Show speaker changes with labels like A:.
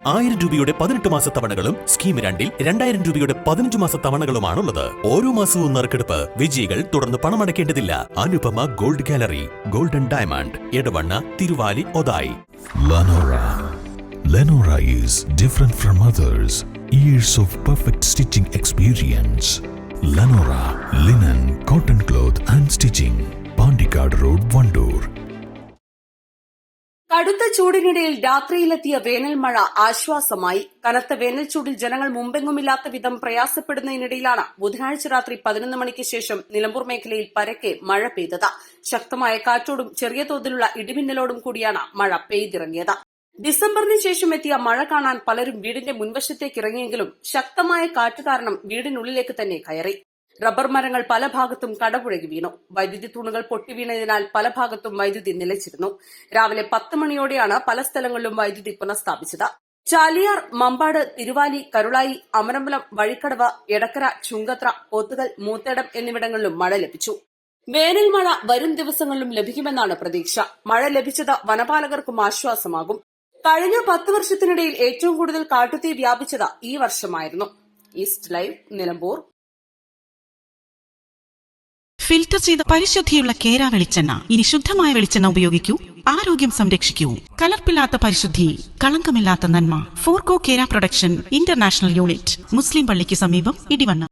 A: 1000 രൂപയുടെ 18 മാസ തവണകളും സ്കീം 2-ൽ 2000 രൂപയുടെ 15 മാസ തവണകളുമാണുള്ളത്. ഓരോ മാസവും നറുക്കെടുപ്പ്. വിജയികൾ തുടർന്ന് പണമടയ്ക്കേണ്ടതില്ല. Anupama gold gallery, golden diamond, Edavanna, Thiruvali, Othayi.
B: Lenora is different from others. Years of perfect stitching experience. Lenora linen, cotton cloth and stitching. Pandikad Road, Vandoor.
C: കടുത്ത ചൂടിനിടയിൽ രാത്രിയിലെത്തിയ വേനൽ മഴ ആശ്വാസമായി. കനത്ത വേനൽ ചൂടിൽ ജനങ്ങൾ മുമ്പെങ്ങുമില്ലാത്ത വിധം പ്രയാസപ്പെടുന്നതിനിടയിലാണ് ബുധനാഴ്ച രാത്രി 11 മണിക്ക് ശേഷം നിലമ്പൂർ മേഖലയിൽ പരക്കെ മഴ പെയ്തത്. ശക്തമായ കാറ്റോടും ചെറിയ തോതിലുള്ള ഇടിമിന്നലോടും കൂടിയാണ് മഴ പെയ്തിറങ്ങിയത്. ഡിസംബറിന് ശേഷം എത്തിയ മഴ കാണാൻ പലരും വീടിന്റെ മുൻവശത്തേക്ക് ഇറങ്ങിയെങ്കിലും ശക്തമായ കാറ്റ് കാരണം വീടിനുള്ളിലേക്ക് തന്നെ കയറി. റബ്ബർ മരങ്ങൾ പല ഭാഗത്തും കടപുഴകി വീണു. വൈദ്യുതി തൂണുകൾ പൊട്ടിവീണതിനാൽ പല ഭാഗത്തും വൈദ്യുതി നിലച്ചിരുന്നു. രാവിലെ 10 മണിയോടെയാണ് പല സ്ഥലങ്ങളിലും വൈദ്യുതി പുനഃസ്ഥാപിച്ചത്. ചാലിയാർ, മമ്പാട്, തിരുവാലി, കരുളായി, അമരമ്പലം, വഴിക്കടവ്, എടക്കര, ചുങ്കത്ര, പോത്തുകൽ, മൂത്തേടം എന്നിവിടങ്ങളിലും മഴ ലഭിച്ചു. വേനൽ മഴ വരും ദിവസങ്ങളിലും ലഭിക്കുമെന്നാണ് പ്രതീക്ഷ. മഴ ലഭിച്ചത് വനപാലകർക്കും ആശ്വാസമാകും. കഴിഞ്ഞ 10 വർഷത്തിനിടയിൽ ഏറ്റവും കൂടുതൽ കാട്ടുതീ വ്യാപിച്ചത് ഈ വർഷമായിരുന്നു. East live, Nilambur.
D: ഫിൽറ്റർ ചെയ്ത പരിശുദ്ധിയുള്ള കേര വെളിച്ചെണ്ണ. ഇനി ശുദ്ധമായ വെളിച്ചെണ്ണ ഉപയോഗിക്കൂ, ആരോഗ്യം സംരക്ഷിക്കൂ. കലർപ്പില്ലാത്ത പരിശുദ്ധി, കളങ്കമില്ലാത്ത നന്മ. ഫോർകോ കേര പ്രൊഡക്ഷൻ ഇന്റർനാഷണൽ യൂണിറ്റ്, മുസ്ലിം പള്ളിക്ക് സമീപം, ഇടിവണ്ണ.